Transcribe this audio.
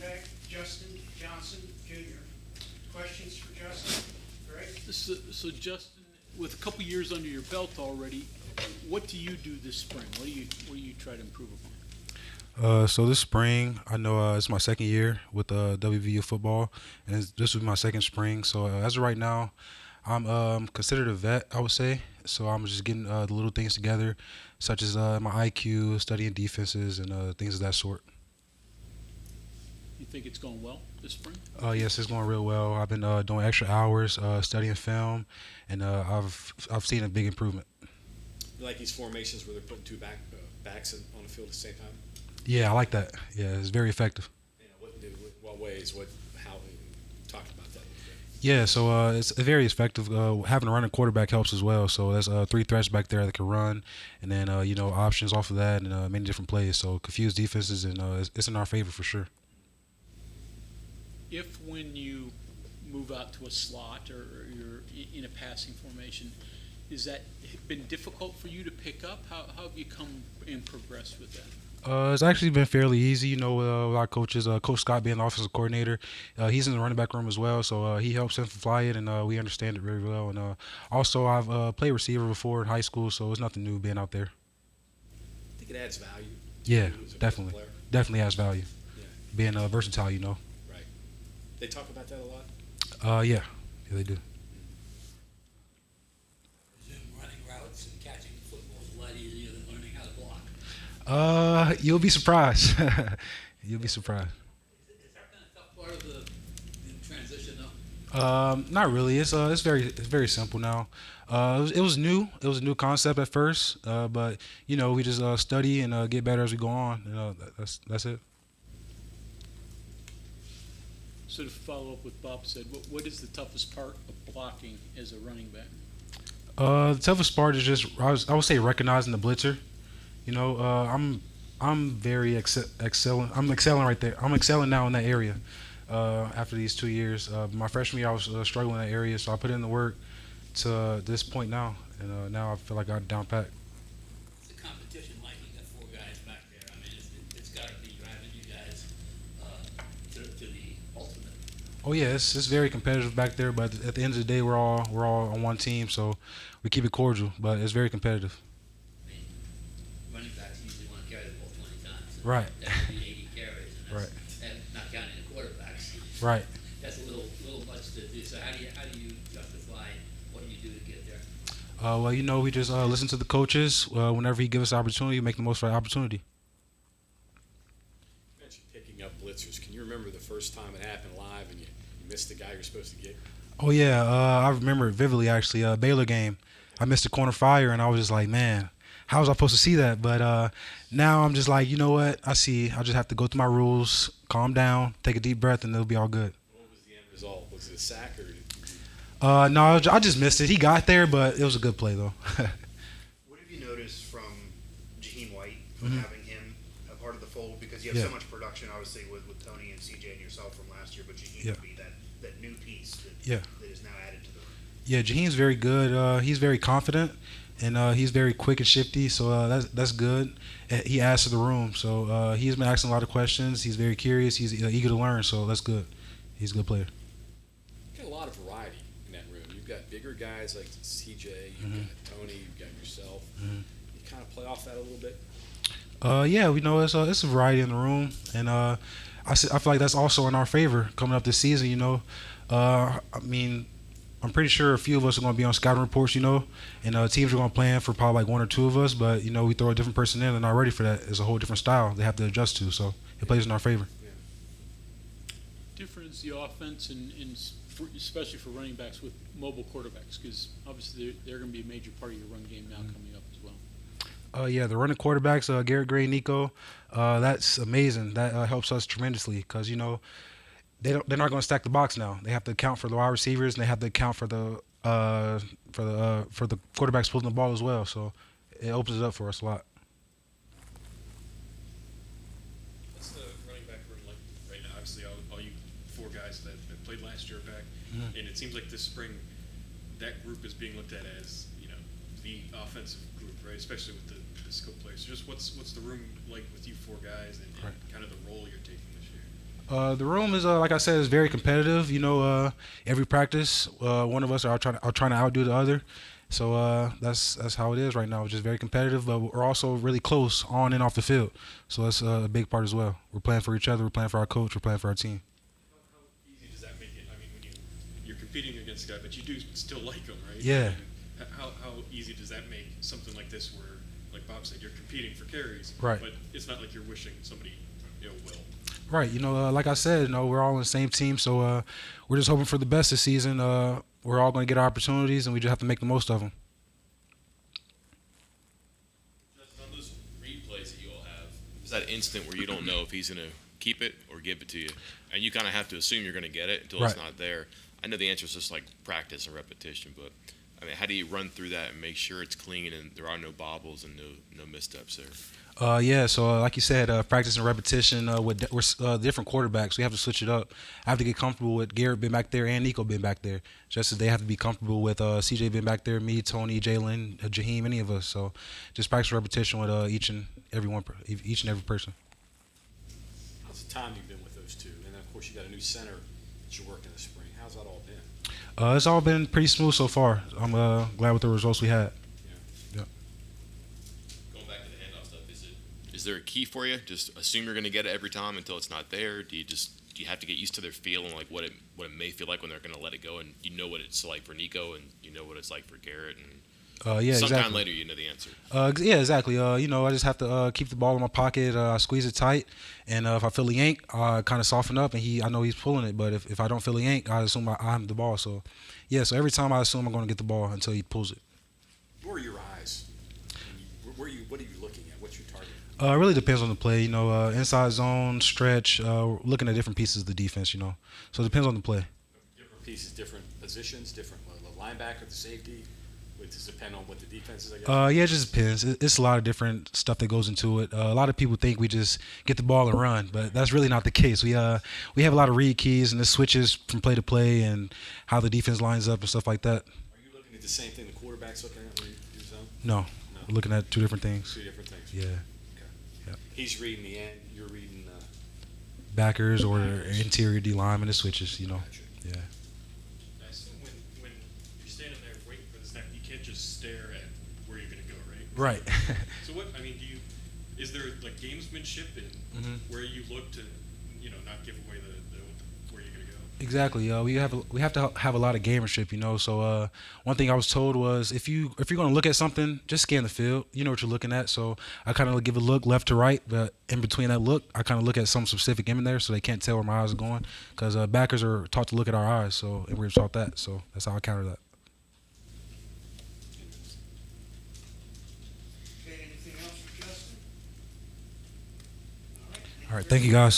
back, Justin Johnson Jr. Questions for Justin? Greg? So Justin, with a couple years under your belt already, what do you do this spring? What do you try to improve upon? So this spring, I know it's my second year with WVU football, and this was my second spring. So as of right now, I'm considered a vet, I would say. So I'm just getting the little things together, such as my IQ, studying defenses, and things of that sort. You think it's going well this spring? Yes, it's going real well. I've been doing extra hours, studying film, and I've seen a big improvement. You like these formations where they're putting two backs on the field at the same time? Yeah, I like that. Yeah, it's very effective. You know, what ways? How? Talk about that a little bit. Yeah, so it's very effective. Having a running quarterback helps as well. So there's three threats back there that can run, and then options off of that, and many different plays. So confused defenses, and it's in our favor for sure. If when you move out to a slot or you're in a passing formation, has that been difficult for you to pick up? How have you come and progressed with that? It's actually been fairly easy, with our coaches. Coach Scott being the offensive coordinator, he's in the running back room as well, so he helps simplify it, and we understand it very well. And also, I've played receiver before in high school, so it's nothing new being out there. I think it adds value. Yeah, You as a definitely. player. Definitely has value. Yeah. Being versatile, Right. They talk about that a lot. Yeah, they do. Presume running routes and catching the football is a lot easier than learning how to block. You'll be surprised. You'll be surprised. Is that been a tough part of the transition, though? Not really. It's very simple now. It was new. It was a new concept at first, but we just study and get better as we go on. That's it. So to follow up what Bob said, what is the toughest part of blocking as a running back? The toughest part is just I would say recognizing the blitzer. I'm very excelling. I'm excelling right there. I'm excelling now in that area. After these 2 years, my freshman year I was struggling in that area, so I put in the work to this point now, and now I feel like I got it down pat. What's the competition like? You got four guys back there. I mean, it's got to be driving you guys to the ultimate. Oh yeah, it's very competitive back there, but at the end of the day, we're all on one team, so we keep it cordial, but it's very competitive. I mean, running backs usually want to carry the ball 20 times. And Right. That would be 80 carries, and that's, Right. and not counting the quarterbacks. Right. That's a little much to do. So how do you justify what do you do to get there? Well, we just listen to the coaches. Whenever he gives us opportunity, we make the most of our opportunity. You mentioned picking up blitzers. Can you remember the first time it happened live and you missed the guy you're supposed to get? Oh yeah, I remember it vividly actually. Baylor game, I missed a corner fire, and I was just like, man, how was I supposed to see that? But now I'm just like, you know what? I see. I just have to go through my rules, calm down, take a deep breath, and it'll be all good. What was the end result? Was it a sack or did you? No, I just missed it. He got there, but it was a good play though. What have you noticed from Jaheen White, from having him a part of the fold? Because you have so much production, obviously, with Tony and CJ and yourself from last year, but Jaheen would be that new piece that is now added to the room. Yeah, Jaheen's very good. He's very confident, and he's very quick and shifty, so that's good. He adds to the room, so he's been asking a lot of questions. He's very curious. He's eager to learn, so that's good. He's a good player. You've got a lot of variety in that room. You've got bigger guys like CJ, you've got Tony, you've got yourself. You kind of play off that a little bit? Yeah, we know it's a variety in the room, and I feel like that's also in our favor coming up this season. I mean, I'm pretty sure a few of us are going to be on scouting reports, and teams are going to plan for probably like one or two of us, but we throw a different person in, they're not ready for that. It's a whole different style they have to adjust to, so it plays in our favor. Different is the offense, and especially for running backs with mobile quarterbacks, because obviously they're going to be a major part of your run game now coming up as well. Yeah, the running quarterbacks, Garrett Gray, Nico, that's amazing. That helps us tremendously because they're not going to stack the box now. They have to account for the wide receivers, and they have to account for the quarterbacks pulling the ball as well. So it opens it up for us a lot. What's the running back room like right now? Obviously, all you four guys that played last year back, and it seems like this spring that group is being looked at as the offensive group, right? Especially with the skill players. So just what's the room like with you four guys, and kind of the role you're taking this year? The room is, like I said, is very competitive. You know, every practice, one of us are trying to outdo the other. So that's how it is right now. It's just very competitive, but we're also really close on and off the field. So that's a big part as well. We're playing for each other. We're playing for our coach. We're playing for our team. How easy does that make it? I mean, when you're competing against a guy, but you do still like him, right? Yeah. How easy does that make something like this where, like Bob said, you're competing for carries, Right. but it's not like you're wishing somebody ill will. Right. You know, like I said, you know, we're all on the same team, so we're just hoping for the best this season. We're all going to get our opportunities, and we just have to make the most of them. Just on those replays that you all have, there's that instant where you don't know if he's going to keep it or give it to you, and you kind of have to assume you're going to get it until it's Right. not there. I know the answer is just like practice and repetition, but I mean, how do you run through that and make sure it's clean and there are no bobbles and no missteps there? Yeah, so like you said, practice and repetition with different quarterbacks. We have to switch it up. I have to get comfortable with Garrett being back there and Nico being back there, just as they have to be comfortable with CJ being back there, me, Tony, Jalen, Jaheim, any of us. So just practice and repetition with each and every person. How's the time you've been with those two? And then, of course, you got a new center that you worked in the spring. How's that all been? It's all been pretty smooth so far. I'm glad with the results we had. Going back to the handoff stuff, is there a key for you? Just assume you're going to get it every time until it's not there. Do you have to get used to their feel and like what it may feel like when they're going to let it go, and you know what it's like for Nico and you know what it's like for Garrett, and Yeah, sometime exactly. later you know the answer. Yeah, exactly. You know, I just have to keep the ball in my pocket. I squeeze it tight, and if I feel the yank, I kind of soften up, and I know he's pulling it. But if I don't feel the yank, I assume I have the ball. So, yeah. So every time I assume I'm going to get the ball until he pulls it. Where are your eyes? What are you looking at? What's your target? It really depends on the play. You know, inside zone, stretch. Looking at different pieces of the defense. You know, so it depends on the play. Different pieces, different positions, different linebacker, the safety. Does it depend on what the defense is, I guess? Yeah, it just depends. It's a lot of different stuff that goes into it. A lot of people think we just get the ball and run, but that's really not the case. We have a lot of read keys and the switches from play to play and how the defense lines up and stuff like that. Are you looking at the same thing the quarterback's looking at when you do zone? No, we're looking at two different things. Two different things. Yeah, Okay. Yep. He's reading the end. You're reading the. backers or interior D lineman, the switches. You know, Gotcha. yeah. I assume when you're standing there waiting for the snap, you can't just stare at where you're going to go, right? Right. So what, I mean, is there like gamesmanship in where you look to, not give away the where you're going to go? Exactly. We have to have a lot of gamership, you know. So one thing I was told was if you're going to look at something, just scan the field. You know what you're looking at. So I kind of give a look left to right, but in between that look, I kind of look at some specific in there, so they can't tell where my eyes are going. Because backers are taught to look at our eyes, and we're taught that. So that's how I counter that. Okay, anything else for Justin? All right. All right. Thank you, guys.